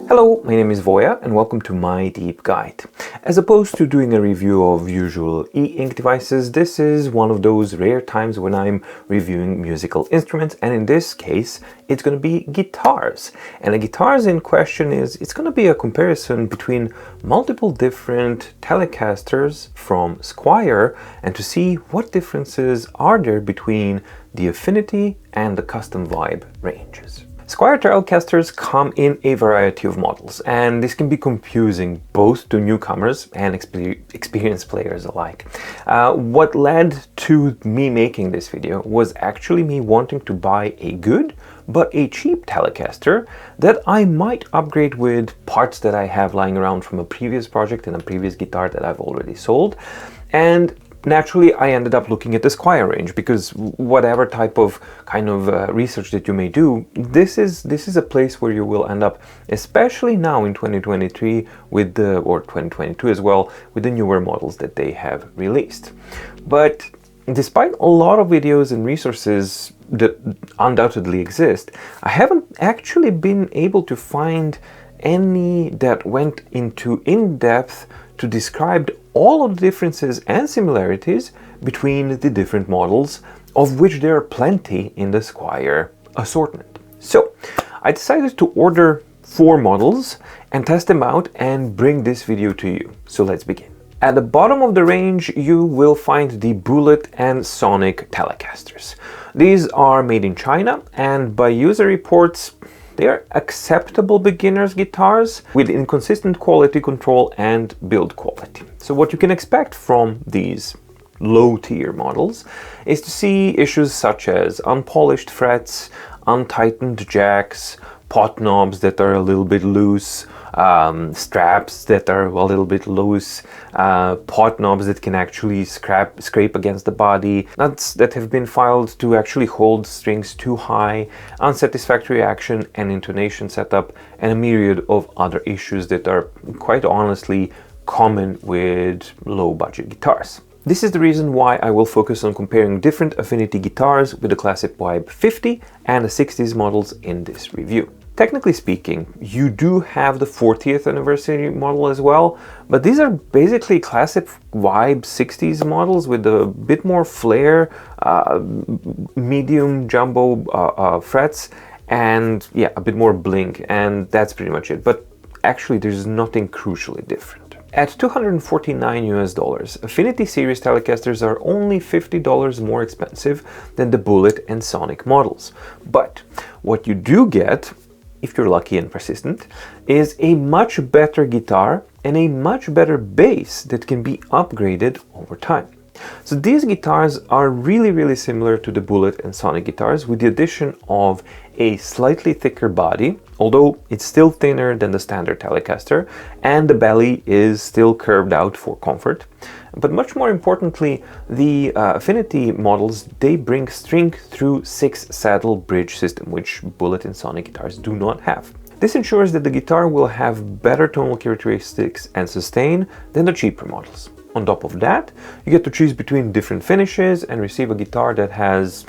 Hello, my name is Voya and welcome to My Deep Guide. As opposed to doing a review of usual e-ink devices, this is one of those rare times when I'm reviewing musical instruments, and in this case it's going to be guitars. And the guitars in question it's going to be a comparison between multiple different Telecasters from Squier and to see what differences are there between the Affinity and the Custom Vibe ranges. Squier Telecasters come in a variety of models, and this can be confusing both to newcomers and experienced players alike. What led to me making this video was actually me wanting to buy a good but a cheap Telecaster that I might upgrade with parts that I have lying around from a previous project and a previous guitar that I've already sold. And naturally, I ended up looking at the Squier range because whatever type of research that you may do, this is a place where you will end up, especially now in 2023 with or 2022 as well, with the newer models that they have released. But despite a lot of videos and resources that undoubtedly exist, I haven't actually been able to find any that went into in-depth to describe all of the differences and similarities between the different models, of which there are plenty in the Squier assortment. So I decided to order 4 models and test them out and bring this video to you. So let's begin. At the bottom of the range you will find the Bullet and Sonic Telecasters. These are made in China, and by user reports they are acceptable beginners guitars with inconsistent quality control and build quality. So what you can expect from these low-tier models is to see issues such as unpolished frets, untightened jacks, pot knobs that are a little bit loose, straps that are a little bit loose, pot knobs that can actually scrape against the body, nuts that have been filed to actually hold strings too high, unsatisfactory action and intonation setup, and a myriad of other issues that are quite honestly common with low-budget guitars. This is the reason why I will focus on comparing different Affinity guitars with the Classic Vibe 50 and the 60's models in this review. Technically speaking, you do have the 40th anniversary model as well, but these are basically Classic Vibe 60's models with a bit more flair, medium jumbo frets, and yeah, a bit more blink, and that's pretty much it. But actually there's nothing crucially different. At $249 US, Affinity Series Telecasters are only $50 more expensive than the Bullet and Sonic models. But what you do get, if you're lucky and persistent, is a much better guitar and a much better bass that can be upgraded over time. So these guitars are really similar to the Bullet and Sonic guitars, with the addition of a slightly thicker body, although it's still thinner than the standard Telecaster, and the belly is still curved out for comfort. But much more importantly, the Affinity models, they bring string through 6 saddle bridge system, which Bullet and Sonic guitars do not have. This ensures that the guitar will have better tonal characteristics and sustain than the cheaper models. On top of that, you get to choose between different finishes and receive a guitar that has,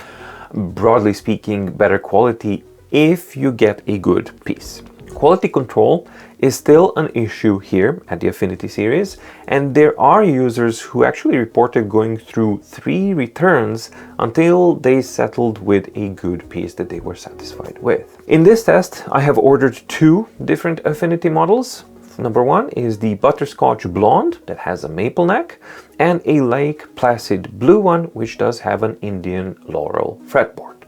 broadly speaking, better quality if you get a good piece. Quality control is still an issue here at the Affinity series, and there are users who actually reported going through 3 returns until they settled with a good piece that they were satisfied with. In this test, I have ordered 2 different Affinity models. Number 1 is the Butterscotch Blonde that has a maple neck, and a Lake Placid Blue one which does have an Indian Laurel fretboard.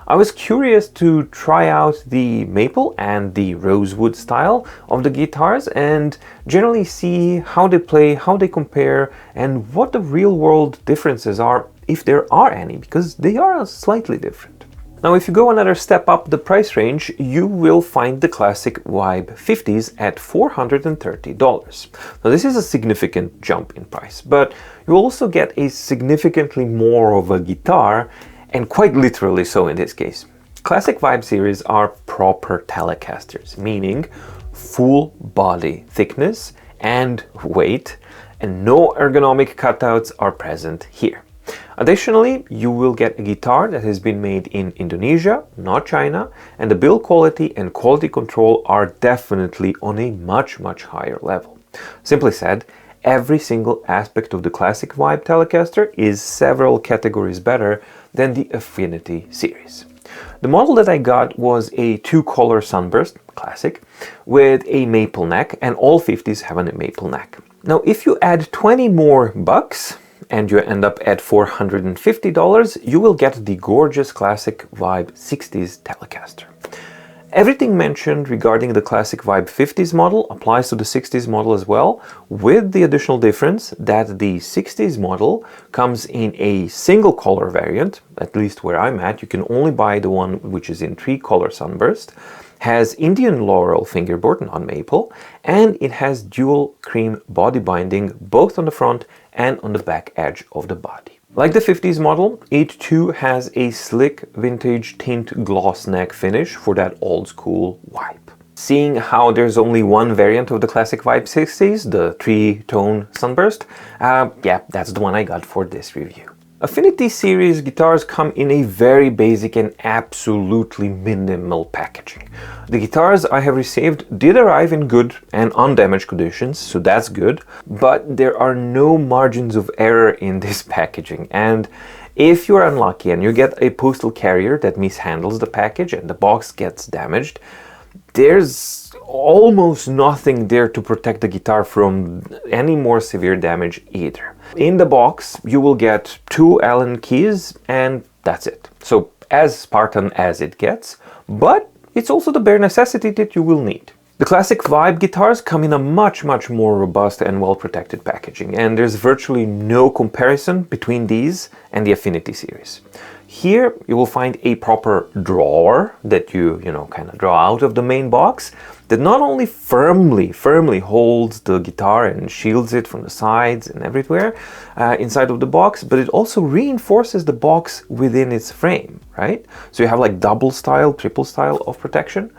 I was curious to try out the maple and the rosewood style of the guitars and generally see how they play, how they compare, and what the real-world differences are, if there are any, because they are slightly different. Now, if you go another step up the price range, you will find the Classic Vibe 50's at $430. Now, this is a significant jump in price, but you also get a significantly more of a guitar, and quite literally so in this case. Classic Vibe series are proper Telecasters, meaning full body thickness and weight, and no ergonomic cutouts are present here. Additionally, you will get a guitar that has been made in Indonesia, not China, and the build quality and quality control are definitely on a much higher level. Simply said, every single aspect of the Classic Vibe Telecaster is several categories better than the Affinity series. The model that I got was a 2-color sunburst, classic, with a maple neck, and all 50s have a maple neck. Now, if you add 20 more bucks, and you end up at $450, you will get the gorgeous Classic Vibe 60s Telecaster. Everything mentioned regarding the Classic Vibe 50s model applies to the 60s model as well, with the additional difference that the 60s model comes in a single color variant, at least where I'm at. You can only buy the one which is in 3-color sunburst, has Indian laurel fingerboard, not maple, and it has dual cream body binding both on the front and on the back edge of the body. Like the 50s model, it too has a slick vintage tint gloss neck finish for that old school vibe. Seeing how there's only one variant of the Classic Vibe 60s, the 3-tone sunburst, yeah, that's the one I got for this review. Affinity Series guitars come in a very basic and absolutely minimal packaging. The guitars I have received did arrive in good and undamaged conditions, so that's good, but there are no margins of error in this packaging, and if you're unlucky and you get a postal carrier that mishandles the package and the box gets damaged, there's almost nothing there to protect the guitar from any more severe damage either. In the box, you will get 2 Allen keys and that's it. So as Spartan as it gets, but it's also the bare necessity that you will need. The Classic Vibe guitars come in a much more robust and well-protected packaging, and there's virtually no comparison between these and the Affinity series. Here you will find a proper drawer that you kind of draw out of the main box that not only firmly holds the guitar and shields it from the sides and everywhere inside of the box, but it also reinforces the box within its frame, right? So you have like double style, triple style of protection.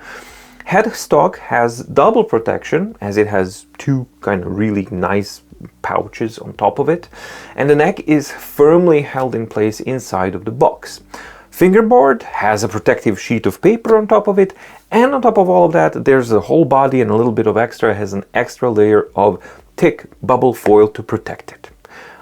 Headstock has double protection as it has 2 kind of really nice pouches on top of it, and the neck is firmly held in place inside of the box. Fingerboard has a protective sheet of paper on top of it, and on top of all of that there's a whole body and a little bit of extra, has an extra layer of thick bubble foil to protect it.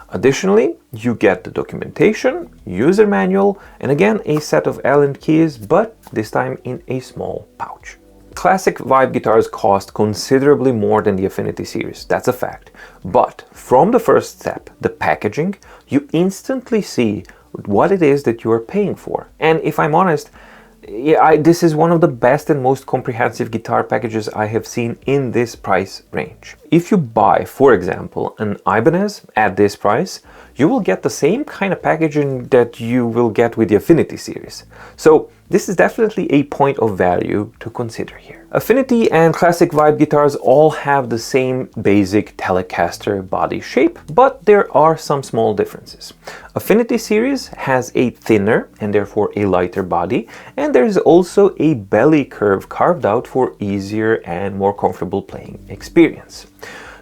Additionally, you get the documentation, user manual, and again a set of Allen keys, but this time in a small pouch. Classic Vibe guitars cost considerably more than the Affinity series, that's a fact. But from the first step, the packaging, you instantly see what it is that you are paying for. And if I'm honest, yeah, this is one of the best and most comprehensive guitar packages I have seen in this price range. If you buy, for example, an Ibanez at this price, you will get the same kind of packaging that you will get with the Affinity series. So this is definitely a point of value to consider here. Affinity and Classic Vibe guitars all have the same basic Telecaster body shape, but there are some small differences. Affinity series has a thinner and therefore a lighter body, and there is also a belly curve carved out for easier and more comfortable playing experience.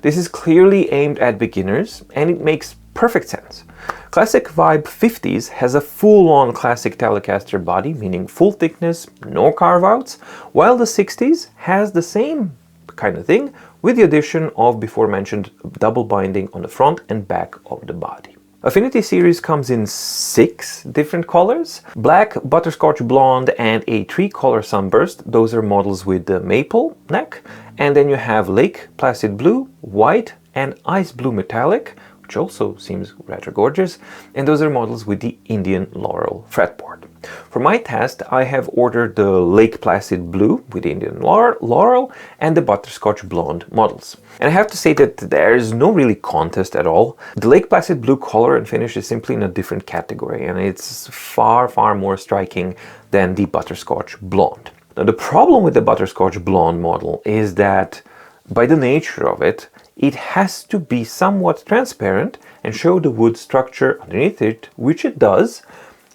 This is clearly aimed at beginners, and it makes perfect sense. Classic Vibe 50s has a full-on classic Telecaster body, meaning full thickness, no carve-outs, while the 60s has the same kind of thing with the addition of before mentioned double binding on the front and back of the body. Affinity series comes in 6 different colors: black, butterscotch blonde, and a 3-color sunburst. Those are models with the maple neck. And then you have lake placid blue, white, and ice blue metallic, which also seems rather gorgeous, and those are models with the Indian laurel fretboard. For my test, I have ordered the Lake Placid Blue with Indian laurel and the Butterscotch Blonde models. And I have to say that there is no really contest at all. The Lake Placid Blue color and finish is simply in a different category, and it's far more striking than the Butterscotch Blonde. Now, the problem with the Butterscotch Blonde model is that by the nature of it, it has to be somewhat transparent and show the wood structure underneath it, which it does.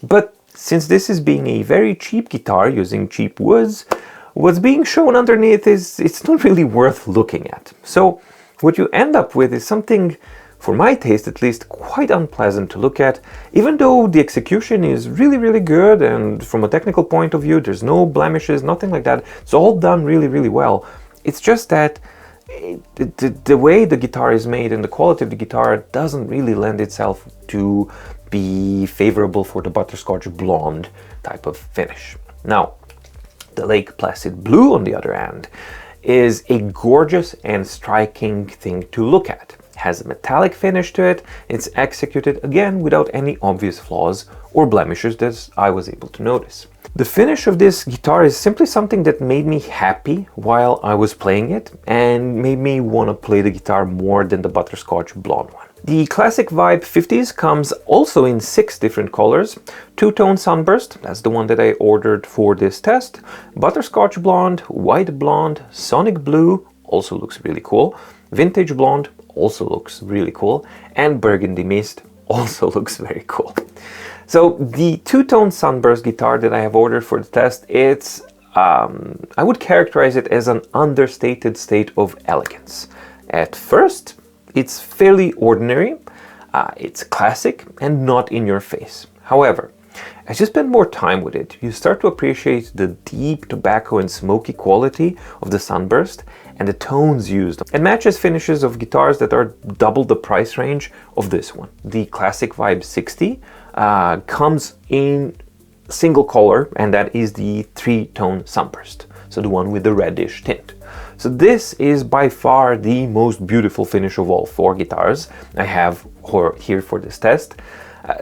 But since this is being a very cheap guitar using cheap woods, what's being shown underneath it's not really worth looking at. So what you end up with is something for my taste at least, quite unpleasant to look at, even though the execution is really, really good, and from a technical point of view, there's no blemishes, nothing like that. It's all done really, really well. It's just that the way the guitar is made and the quality of the guitar doesn't really lend itself to be favorable for the Butterscotch blonde type of finish. Now, the Lake Placid Blue, on the other hand, is a gorgeous and striking thing to look at. It has a metallic finish to it. It's executed again without any obvious flaws or blemishes that I was able to notice. The finish of this guitar is simply something that made me happy while I was playing it and made me want to play the guitar more than the Butterscotch blonde one. The classic vibe 50s comes also in 6 different colors. Two-tone sunburst, that's the one that I ordered for this test. Butterscotch blonde, white blonde, sonic blue, also looks really cool. Vintage blonde, also looks really cool. And burgundy mist, also looks very cool. So the two-tone sunburst guitar that I have ordered for the test, it's, I would characterize it as an understated state of elegance. At first, it's fairly ordinary, it's classic and not in your face. However, as you spend more time with it, you start to appreciate the deep tobacco and smoky quality of the sunburst and the tones used. It matches finishes of guitars that are double the price range of this one. The Classic Vibe 60 comes in single color, and that is the 3-tone sunburst, so the one with the reddish tint. So this is by far the most beautiful finish of all 4 guitars I have here for this test.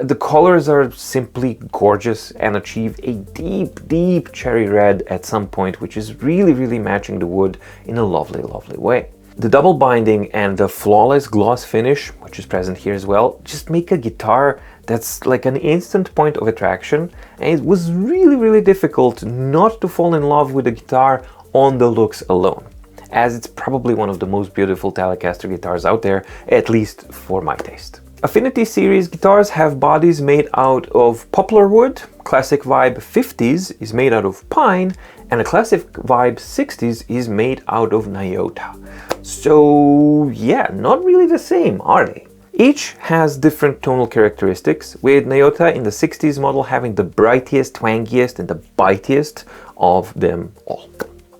The colors are simply gorgeous and achieve a deep, deep cherry red at some point, which is really, really matching the wood in a lovely, lovely way. The double binding and the flawless gloss finish, which is present here as well, just make a guitar that's like an instant point of attraction. And it was really, really difficult not to fall in love with the guitar on the looks alone, as it's probably one of the most beautiful Telecaster guitars out there, at least for my taste. Affinity Series guitars have bodies made out of poplar wood, Classic Vibe 50s is made out of pine, and a Classic Vibe 60s is made out of Nyota. So yeah, not really the same, are they? Each has different tonal characteristics, with Nyota in the 60s model having the brightest, twangiest, and the bitiest of them all.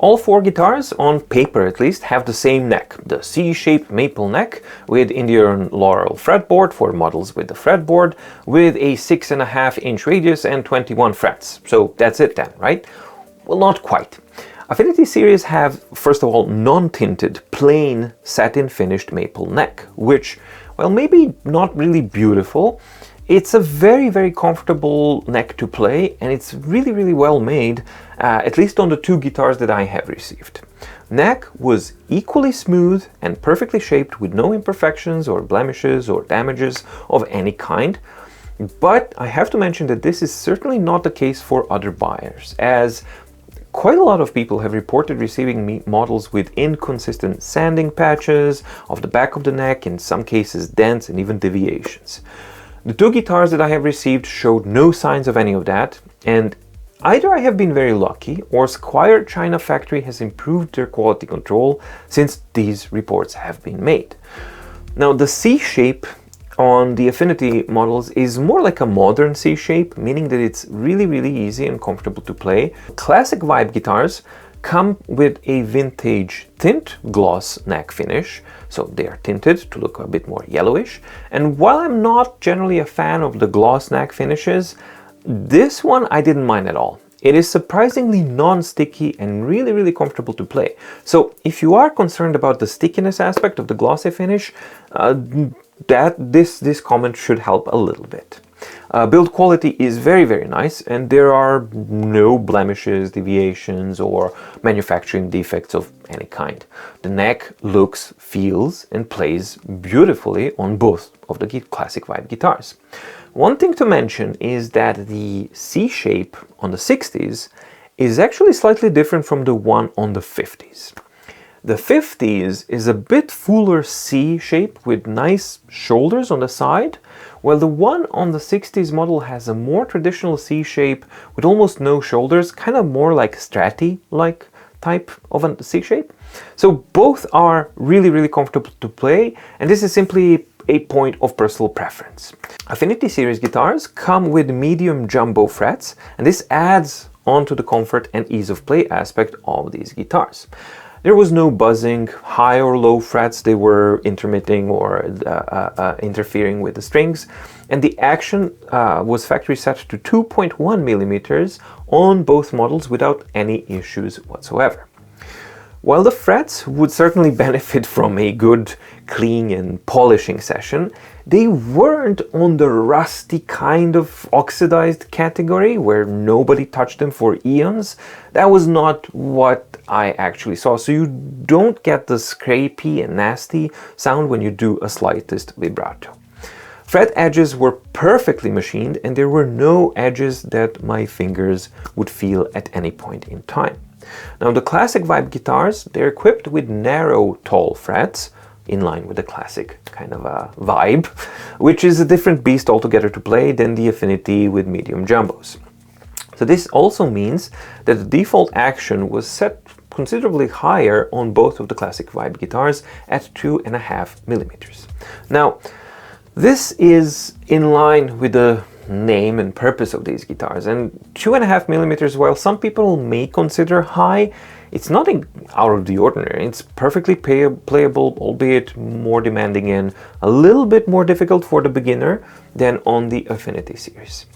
All 4 guitars, on paper at least, have the same neck, the C-shaped maple neck with Indian laurel fretboard for models with the fretboard, with a 6.5-inch radius and 21 frets. So that's it then, right? Well, not quite. Affinity Series have, first of all, non-tinted, plain, satin finished maple neck, which, well, maybe not really beautiful. It's a very, very comfortable neck to play, and it's really, really well made, at least on the 2 guitars that I have received. Neck was equally smooth and perfectly shaped with no imperfections or blemishes or damages of any kind. But I have to mention that this is certainly not the case for other buyers, as quite a lot of people have reported receiving models with inconsistent sanding patches of the back of the neck, in some cases dents and even deviations. The 2 guitars that I have received showed no signs of any of that, and either I have been very lucky or Squier China factory has improved their quality control since these reports have been made. Now, the C shape on the Affinity models is more like a modern C shape, meaning that it's really, really easy and comfortable to play. Classic Vibe guitars come with a vintage tint gloss neck finish, so they are tinted to look a bit more yellowish. And while I'm not generally a fan of the gloss neck finishes, this one I didn't mind at all. It is surprisingly non-sticky and really, really comfortable to play. So if you are concerned about the stickiness aspect of the glossy finish, this comment should help a little bit. Build quality is very, very nice, and there are no blemishes, deviations, or manufacturing defects of any kind. The neck looks, feels, and plays beautifully on both of the Classic Vibe guitars. One thing to mention is that the C shape on the 60s is actually slightly different from the one on the 50s. The 50s is a bit fuller C shape with nice shoulders on the side, while the one on the 60s model has a more traditional C shape with almost no shoulders, kind of more like Strati-like type of a C shape. So both are really, really comfortable to play, and this is simply a point of personal preference. Affinity Series guitars come with medium jumbo frets, and this adds on to the comfort and ease of play aspect of these guitars. There was no buzzing, high or low frets, they were intermitting or interfering with the strings, and the action was factory set to 2.1 millimeters on both models without any issues whatsoever. While the frets would certainly benefit from a good cleaning and polishing session, they weren't on the rusty kind of oxidized category where nobody touched them for eons. That was not what I actually saw. So you don't get the scrapey and nasty sound when you do a slightest vibrato. Fret edges were perfectly machined, and there were no edges that my fingers would feel at any point in time. Now the classic vibe guitars, they're equipped with narrow, tall frets, in line with the classic kind of a vibe, which is a different beast altogether to play than the Affinity with medium jumbos. So this also means that the default action was set considerably higher on both of the classic vibe guitars at 2.5 millimeters. Now, this is in line with the name and purpose of these guitars, and 2.5 millimeters, while some people may consider high, it's nothing out of the ordinary. It's perfectly playable, albeit more demanding and a little bit more difficult for the beginner than on the Affinity series.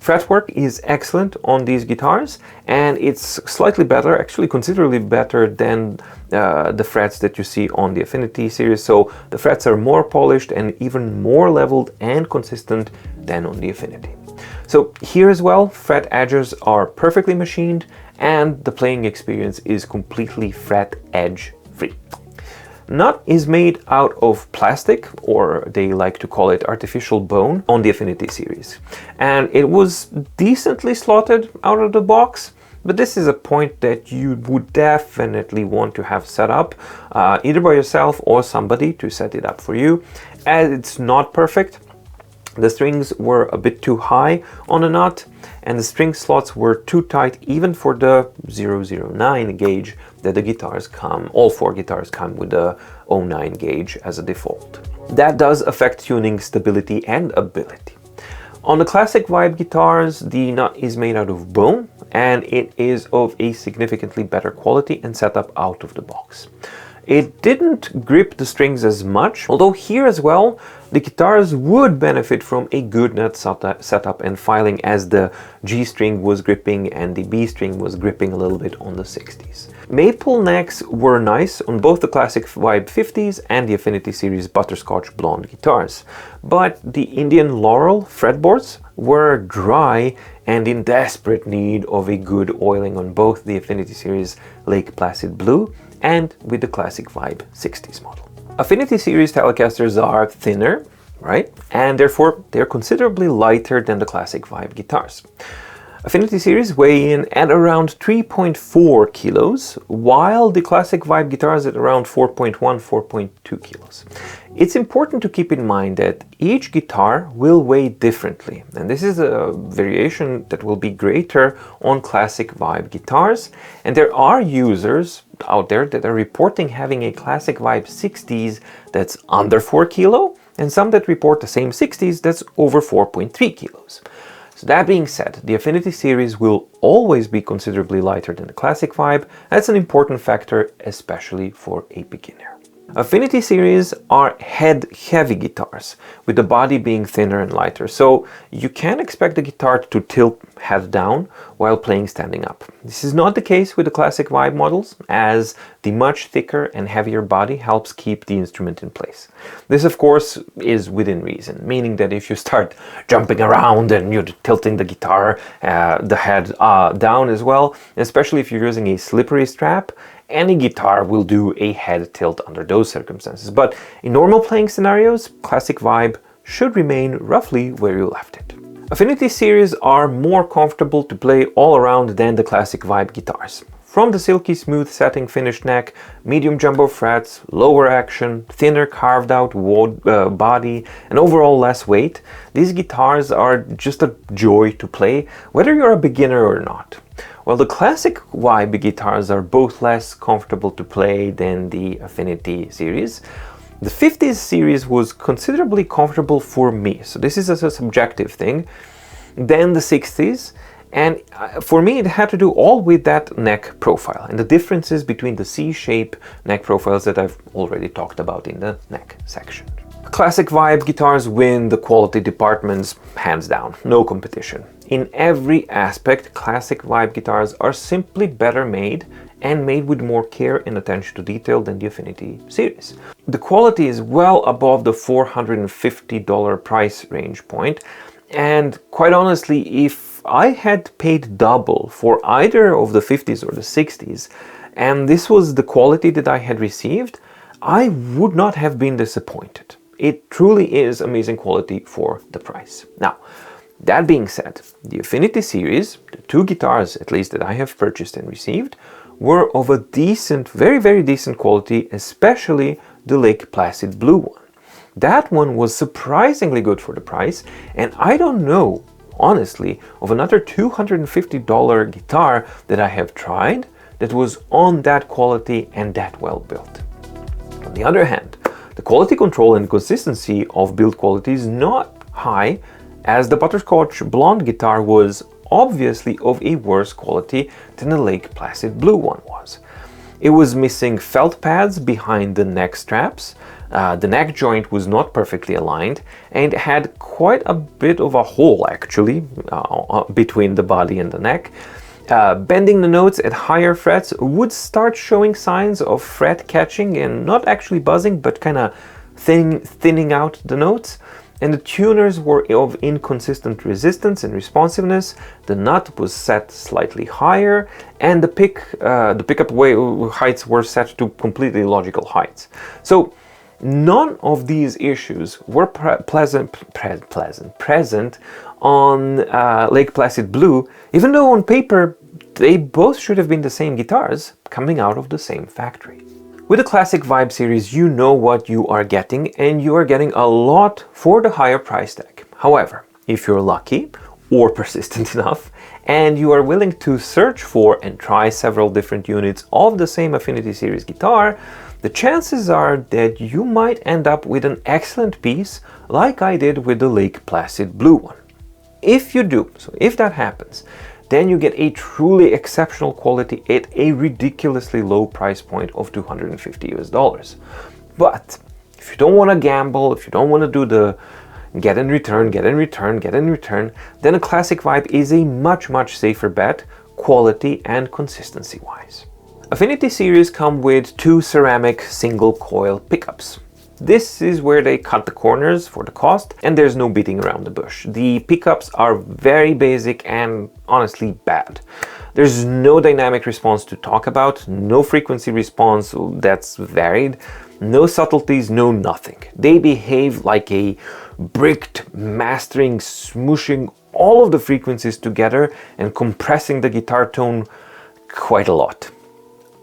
Fretwork is excellent on these guitars, and it's slightly better, actually considerably better than the frets that you see on the Affinity series. So the frets are more polished and even more leveled and consistent than on the Affinity. So here as well, fret edges are perfectly machined, and the playing experience is completely fret edge free. Nut is made out of plastic, or they like to call it artificial bone, on the Affinity series. And it was decently slotted out of the box, but this is a point that you would definitely want to have set up, either by yourself or somebody to set it up for you, as it's not perfect. The strings were a bit too high on a nut, and the string slots were too tight even for the 009 gauge that the guitars come, all four guitars come with the 09 gauge as a default. That does affect tuning stability and ability. On the classic vibe guitars, the nut is made out of bone, and it is of a significantly better quality and setup out of the box. It didn't grip the strings as much, although here as well, the guitars would benefit from a good nut setup and filing, as the G string was gripping and the B string was gripping a little bit on the 60s. Maple necks were nice on both the classic vibe 50s and the Affinity series Butterscotch blonde guitars, but the Indian Laurel fretboards were dry and in desperate need of a good oiling on both the Affinity series Lake Placid blue and with the classic vibe 60s model. Affinity series Telecasters are thinner, right? And therefore they're considerably lighter than the classic vibe guitars. Affinity series weigh in at around 3.4 kilos, while the classic vibe guitars at around 4.1, 4.2 kilos. It's important to keep in mind that each guitar will weigh differently, and this is a variation that will be greater on classic vibe guitars, and there are users out there that are reporting having a classic vibe 60s that's under 4 kilo, and some that report the same 60s that's over 4.3 kilos. So that being said, the Affinity series will always be considerably lighter than the classic vibe. That's an important factor, especially for a beginner. Affinity series are head-heavy guitars, with the body being thinner and lighter, so you can expect the guitar to tilt head down while playing standing up. This is not the case with the classic vibe models, as the much thicker and heavier body helps keep the instrument in place. This, of course, is within reason, meaning that if you start jumping around and you're tilting the guitar, the head down as well, especially if you're using a slippery strap, any guitar will do a head tilt under those circumstances. But in normal playing scenarios, classic vibe should remain roughly where you left it. Affinity series are more comfortable to play all around than the classic vibe guitars. From the silky smooth satin finished neck, medium jumbo frets, lower action, thinner carved out body, and overall less weight, these guitars are just a joy to play, whether you're a beginner or not. While the classic vibe guitars are both less comfortable to play than the Affinity series, The 50's series was considerably comfortable for me, so this is a subjective thing, than the 60's, and for me it had to do all with that neck profile and the differences between the C-shape neck profiles that I've already talked about in the neck section. Classic vibe guitars win the quality departments hands down, no competition. In every aspect, classic vibe guitars are simply better made and made with more care and attention to detail than the Affinity series. The quality is well above the $450 price range point, and quite honestly, if I had paid double for either of the 50's or the 60's, and this was the quality that I had received, I would not have been disappointed. It truly is amazing quality for the price. Now, that being said, the Affinity series, the two guitars at least that I have purchased and received, were of a decent, very, very decent quality, especially the Lake Placid blue one. That one was surprisingly good for the price, and I don't know, honestly, of another $250 guitar that I have tried that was on that quality and that well built. On the other hand, the quality control and consistency of build quality is not high, as the Butterscotch blonde guitar was obviously of a worse quality than the Lake Placid blue one was. It was missing felt pads behind the neck straps, the neck joint was not perfectly aligned, and had quite a bit of a hole actually between the body and the neck. Bending the notes at higher frets would start showing signs of fret catching and not actually buzzing, but kind of thinning out the notes. And the tuners were of inconsistent resistance and responsiveness. The nut was set slightly higher, and the pickup heights were set to completely illogical heights. So none of these issues were present on Lake Placid blue, even though on paper they both should have been the same guitars coming out of the same factory. With the Classic Vibe series, you know what you are getting, and you are getting a lot for the higher price tag. However, if you're lucky or persistent enough, and you are willing to search for and try several different units of the same Affinity series guitar, the chances are that you might end up with an excellent piece like I did with the Lake Placid blue one. If you do, so if that happens, then you get a truly exceptional quality at a ridiculously low price point of $250 US. But if you don't want to gamble, if you don't want to do the get in return, then a Classic Vibe is a much safer bet, quality and consistency wise. Affinity series come with two ceramic single coil pickups. This is where they cut the corners for the cost, and there's no beating around the bush. The pickups are very basic and honestly bad. There's no dynamic response to talk about, no frequency response that's varied, no subtleties, no nothing. They behave like a bricked mastering, smooshing all of the frequencies together and compressing the guitar tone quite a lot.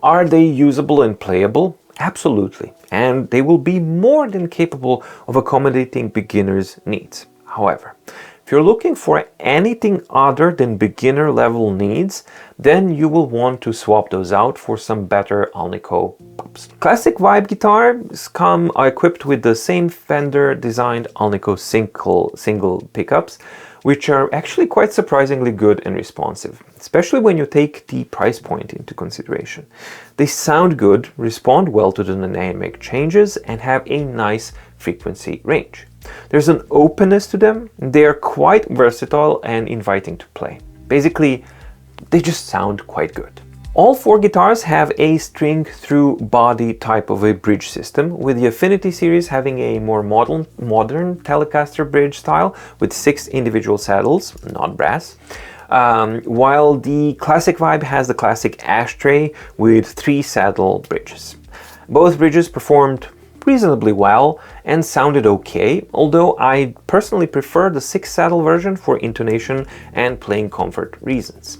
Are they usable and playable? Absolutely, and they will be more than capable of accommodating beginners' needs. However, if you're looking for anything other than beginner level needs, then you will want to swap those out for some better Alnico pumps. Classic Vibe guitars come equipped with the same Fender designed Alnico single pickups, which are actually quite surprisingly good and responsive, especially when you take the price point into consideration. They sound good, respond well to the dynamic changes, and have a nice frequency range. There's an openness to them, they are quite versatile and inviting to play. Basically, they just sound quite good. All four guitars have a string through body type of a bridge system, with the Affinity series having a more modern Telecaster bridge style with 6 individual saddles, not brass, while the Classic Vibe has the classic ashtray with 3 saddle bridges. Both bridges performed reasonably well and sounded okay, although I personally prefer the 6 saddle version for intonation and playing comfort reasons.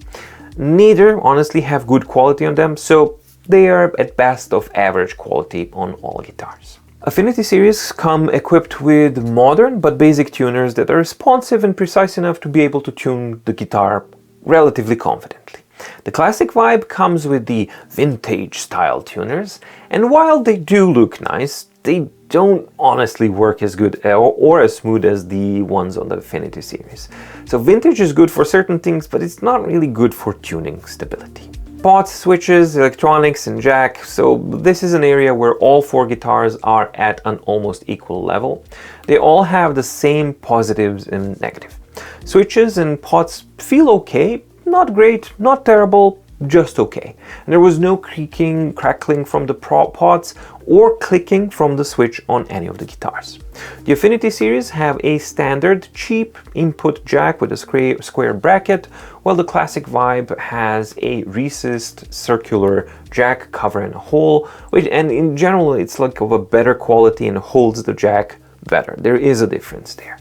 Neither honestly have good quality on them, so they are at best of average quality on all guitars. Affinity series come equipped with modern but basic tuners that are responsive and precise enough to be able to tune the guitar relatively confidently. The Classic Vibe comes with the vintage style tuners, and while they do look nice, they don't honestly work as good or as smooth as the ones on the Affinity series. So vintage is good for certain things, but it's not really good for tuning stability. Pots, switches, electronics, and jack. So this is an area where all 4 guitars are at an almost equal level. They all have the same positives and negatives. Switches and pots feel okay, not great, not terrible, just okay. And there was no creaking, crackling from the pots or clicking from the switch on any of the guitars. The Affinity series have a standard cheap input jack with a square bracket, while the Classic Vibe has a recessed circular jack covering a hole, and in general it's like of a better quality and holds the jack better. There is a difference there.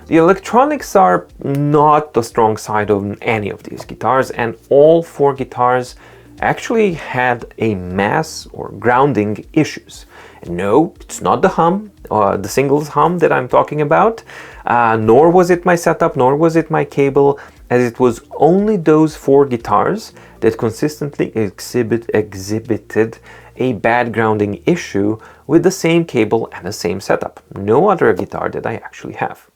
The electronics are not the strong side of any of these guitars, and all 4 guitars actually had a mass or grounding issues. And no, it's not the hum, the singles hum that I'm talking about, nor was it my setup, nor was it my cable, as it was only those 4 guitars that consistently exhibited a bad grounding issue with the same cable and the same setup. No other guitar that I actually have.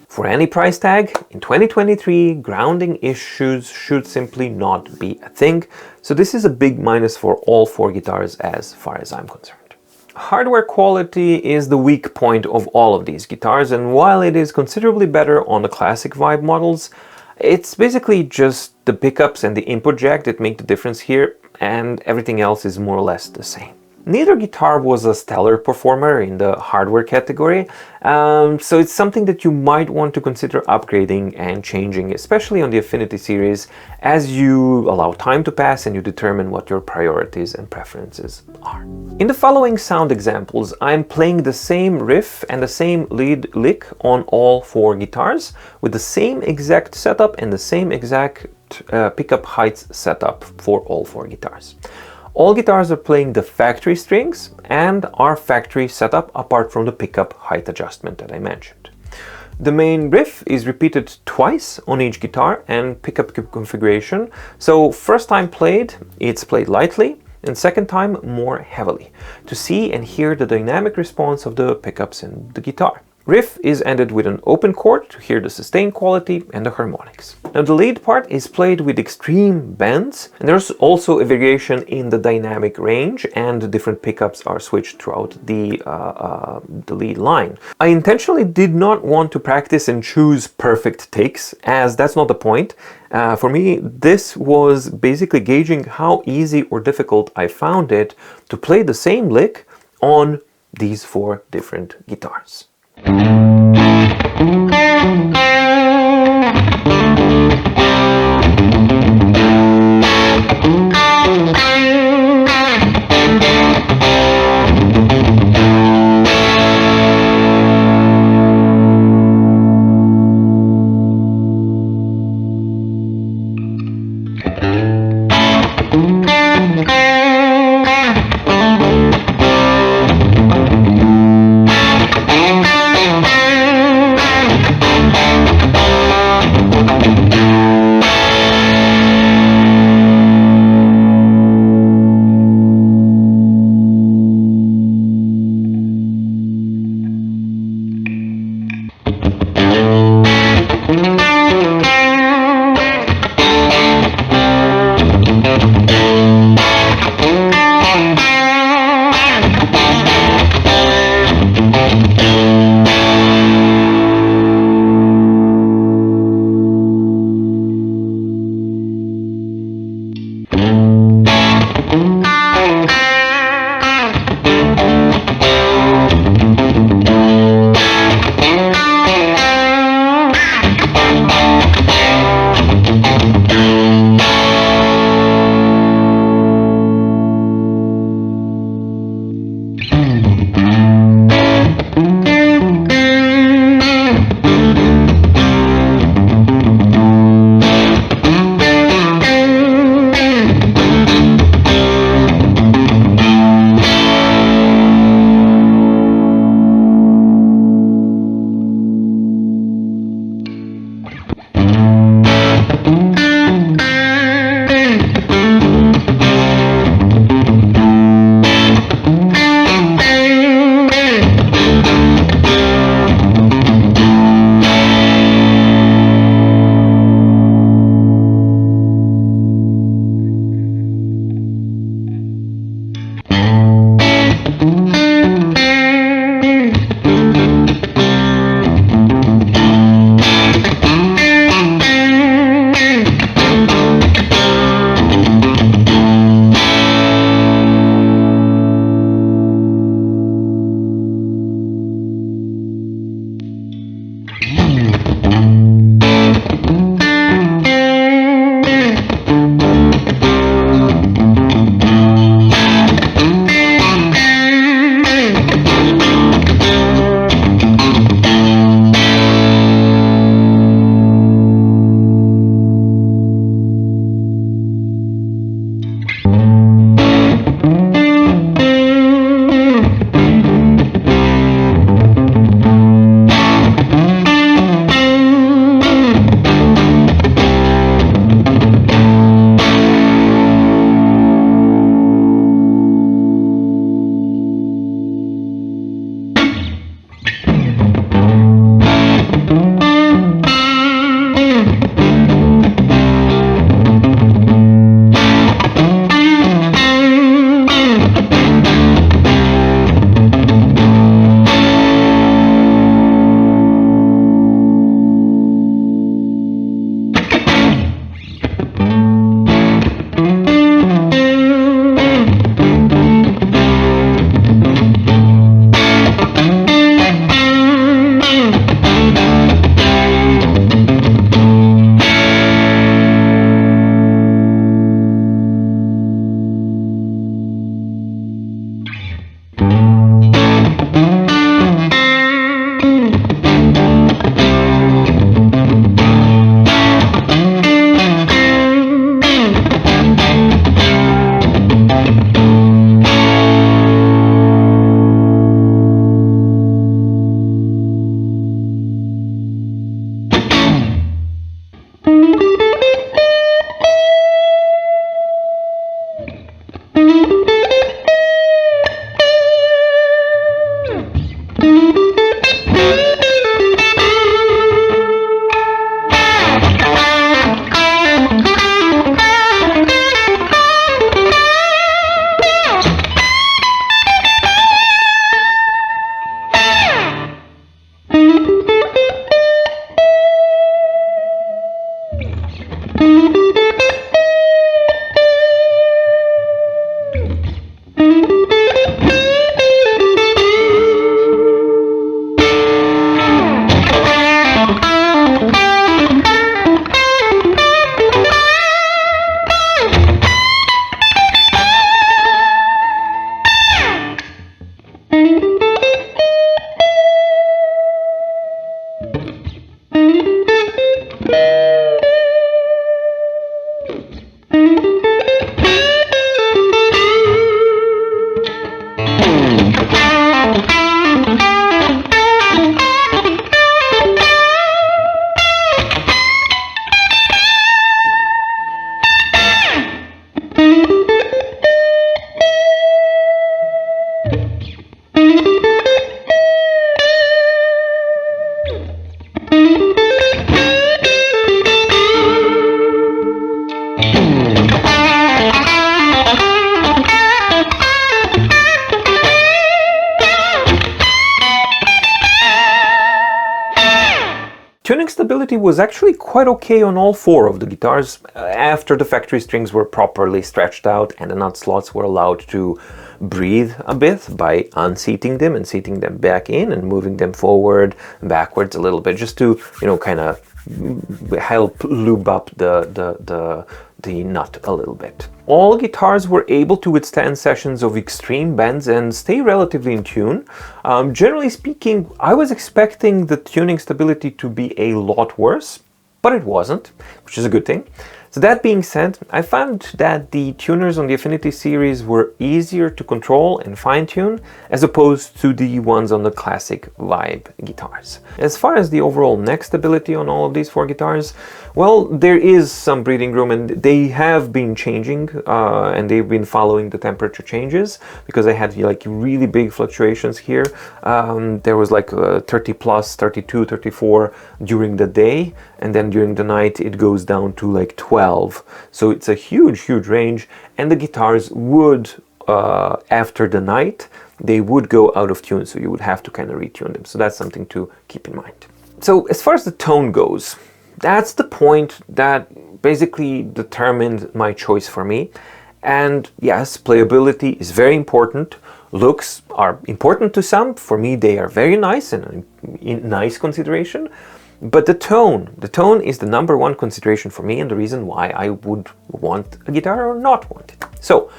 For any price tag, in 2023, grounding issues should simply not be a thing, so this is a big minus for all 4 guitars as far as I'm concerned. Hardware quality is the weak point of all of these guitars, and while it is considerably better on the Classic Vibe models, it's basically just the pickups and the input jack that make the difference here, and everything else is more or less the same. Neither guitar was a stellar performer in the hardware category, so it's something that you might want to consider upgrading and changing, especially on the Affinity series, as you allow time to pass and you determine what your priorities and preferences are. In the following sound examples, I'm playing the same riff and the same lead lick on all 4 guitars, with the same exact setup and the same exact pickup heights setup for all 4 guitars. All guitars are playing the factory strings and are factory setup apart from the pickup height adjustment that I mentioned. The main riff is repeated twice on each guitar and pickup configuration, so first time played, it's played lightly, and second time more heavily, to see and hear the dynamic response of the pickups in the guitar. Riff is ended with an open chord to hear the sustain quality and the harmonics. Now the lead part is played with extreme bends, and there's also a variation in the dynamic range, and the different pickups are switched throughout the lead line. I intentionally did not want to practice and choose perfect takes, as that's not the point. For me, this was basically gauging how easy or difficult I found it to play the same lick on these 4 different guitars. Tuning stability was actually quite okay on all four of the guitars after the factory strings were properly stretched out and the nut slots were allowed to breathe a bit by unseating them and seating them back in and moving them forward and backwards a little bit, just to, you know, kind of help lube up the nut a little bit. All guitars were able to withstand sessions of extreme bends and stay relatively in tune. Generally speaking, I was expecting the tuning stability to be a lot worse, but it wasn't, which is a good thing. So that being said, I found that the tuners on the Affinity series were easier to control and fine-tune as opposed to the ones on the classic Vibe guitars. As far as the overall neck stability on all of these four guitars, well, there is some breathing room, and they have been changing and they've been following the temperature changes, because I had like really big fluctuations here. There was like 30 plus, 32, 34 during the day, and then during the night it goes down to like 12. So it's a huge range, and the guitars would, after the night, they would go out of tune, so you would have to kind of retune them. So that's something to keep in mind. So as far as the tone goes, that's the point that basically determined my choice for me. And yes, playability is very important. Looks are important to some. For me, they are very nice and a nice consideration. But the tone is the number one consideration for me, and the reason why I would want a guitar or not want it. So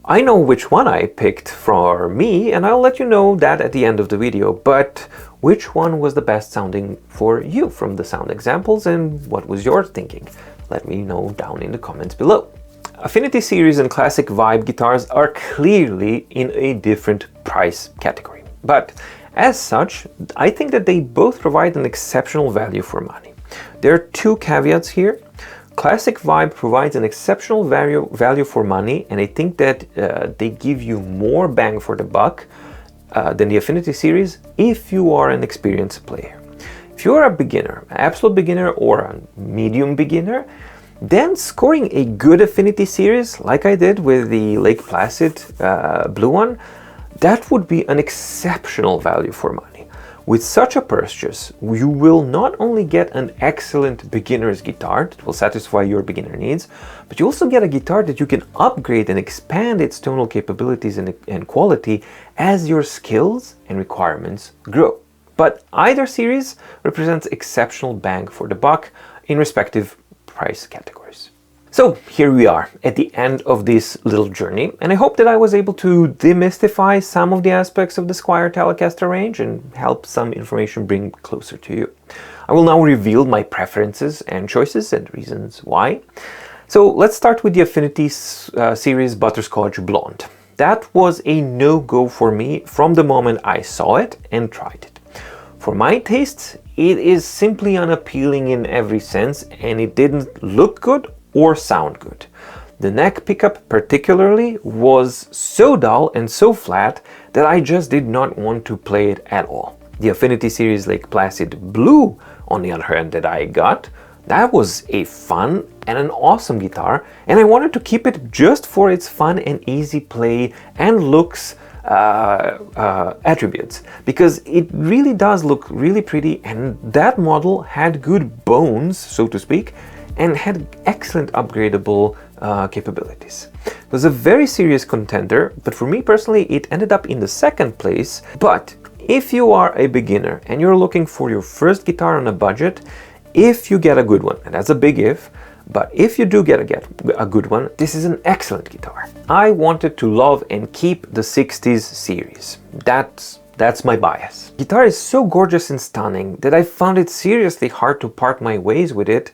I know which one I picked for me, and I'll let you know that at the end of the video, but which one was the best sounding for you from the sound examples, and what was your thinking? Let me know down in the comments below. Affinity Series and classic Vibe guitars are clearly in a different price category, but as such, I think that they both provide an exceptional value for money. There are two caveats here. Classic Vibe provides an exceptional value for money, and I think that they give you more bang for the buck than the Affinity Series if you are an experienced player. If you are a beginner, an absolute beginner or a medium beginner, then scoring a good Affinity Series, like I did with the Lake Placid blue one, that would be an exceptional value for money. With such a purchase, you will not only get an excellent beginner's guitar that will satisfy your beginner needs, but you also get a guitar that you can upgrade and expand its tonal capabilities and quality as your skills and requirements grow. But either series represents exceptional bang for the buck in respective price categories. So here we are at the end of this little journey, and I hope that I was able to demystify some of the aspects of the Squier Telecaster range and help some information bring closer to you. I will now reveal my preferences and choices and reasons why. So let's start with the Affinity Series Butterscotch Blonde. That was a no-go for me from the moment I saw it and tried it. For my tastes, it is simply unappealing in every sense, and it didn't look good or sound good. The neck pickup particularly was so dull and so flat that I just did not want to play it at all. The Affinity Series Lake Placid Blue, on the other hand, that I got, that was a fun and an awesome guitar, and I wanted to keep it just for its fun and easy play and looks attributes, because it really does look really pretty, and that model had good bones, so to speak, and had excellent upgradable capabilities. It was a very serious contender, but for me personally it ended up in the second place. But if you are a beginner and you're looking for your first guitar on a budget, if you get a good one, and that's a big if, but if you do get a good one, this is an excellent guitar. I wanted to love and keep the 60's series. That's my bias. Guitar is so gorgeous and stunning that I found it seriously hard to part my ways with it,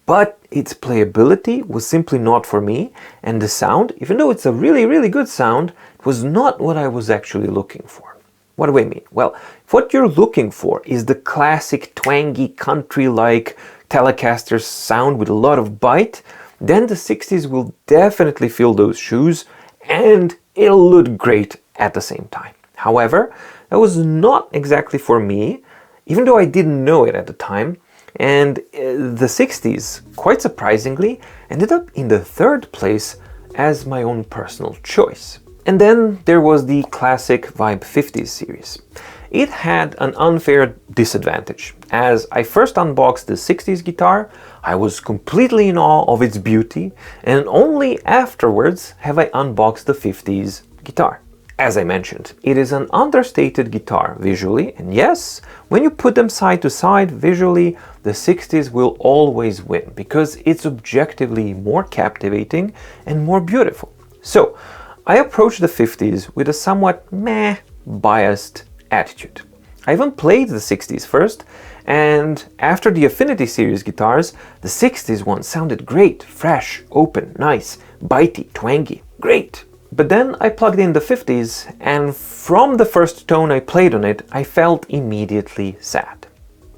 but its playability was simply not for me, and the sound, even though it's a really good sound, it was not what I was actually looking for. What do I mean? Well, if what you're looking for is the classic twangy country-like Telecasters sound with a lot of bite, then the 60's will definitely fill those shoes, and it'll look great at the same time. However, that was not exactly for me, even though I didn't know it at the time. And the 60's, quite surprisingly, ended up in the third place as my own personal choice. And then there was the classic Vibe 50's series. It had an unfair disadvantage. As I first unboxed the 60's guitar, I was completely in awe of its beauty, and only afterwards have I unboxed the 50's guitar. As I mentioned, it is an understated guitar visually, and yes, when you put them side to side visually, the 60's will always win, because it's objectively more captivating and more beautiful. So, I approached the 50's with a somewhat meh biased attitude. I even played the 60's first, and after the Affinity Series guitars, the 60's one sounded great, fresh, open, nice, bitey, twangy, great. But then I plugged in the 50's, and from the first tone I played on it, I felt immediately sad.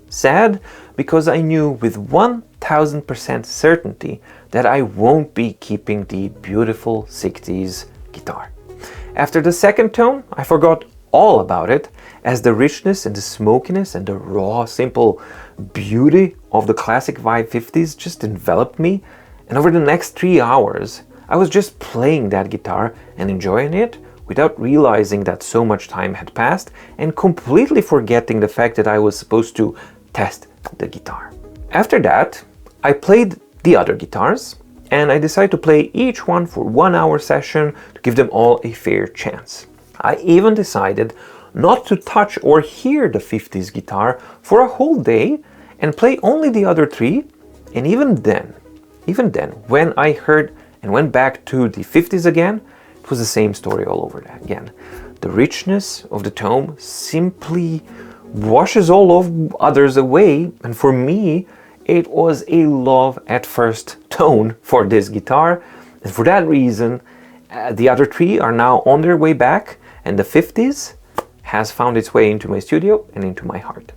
Sad because I knew with 1000% certainty that I won't be keeping the beautiful 60's guitar. After the second tone, I forgot all about it, as the richness and the smokiness and the raw, simple beauty of the classic Vibe 50's just enveloped me, and over the next 3 hours, I was just playing that guitar and enjoying it without realizing that so much time had passed and completely forgetting the fact that I was supposed to test the guitar. After that, I played the other guitars, and I decided to play each one for 1 hour session to give them all a fair chance. I even decided not to touch or hear the 50's guitar for a whole day and play only the other three, and even then, when I heard and went back to the 50's again, it was the same story all over again. The richness of the tone simply washes all of others away, and for me, it was a love at first tone for this guitar, and for that reason, the other three are now on their way back, and the 50's has found its way into my studio and into my heart.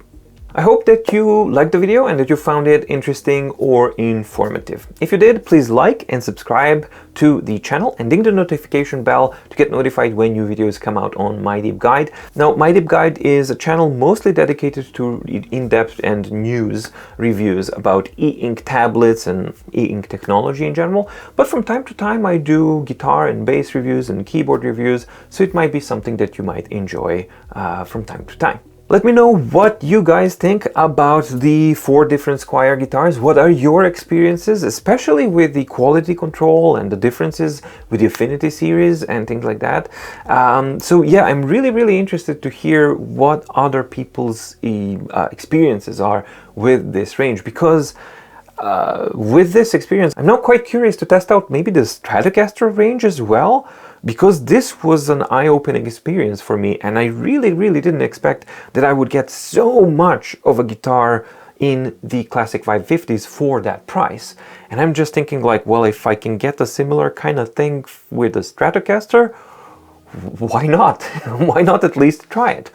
I hope that you liked the video and that you found it interesting or informative. If you did, please like and subscribe to the channel and ding the notification bell to get notified when new videos come out on My Deep Guide. Now, My Deep Guide is a channel mostly dedicated to in-depth and news reviews about e-ink tablets and e-ink technology in general, but from time to time I do guitar and bass reviews and keyboard reviews, so it might be something that you might enjoy from time to time. Let me know what you guys think about the 4 different Squier guitars. What are your experiences, especially with the quality control and the differences with the Affinity Series and things like that. So yeah, I'm really interested to hear what other people's experiences are with this range, because with this experience, I'm now quite curious to test out maybe the Telecaster range as well, because this was an eye-opening experience for me, and I really didn't expect that I would get so much of a guitar in the classic Vibe 50's for that price. And I'm just thinking like, well, if I can get a similar kind of thing with the Stratocaster, why not? Why not at least try it?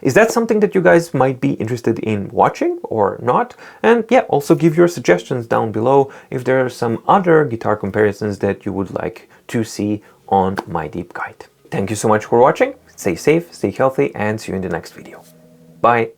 Is that something that you guys might be interested in watching or not? And yeah, also give your suggestions down below if there are some other guitar comparisons that you would like to see on My Deep Guide. Thank you so much for watching. Stay safe, stay healthy, and see you in the next video. Bye!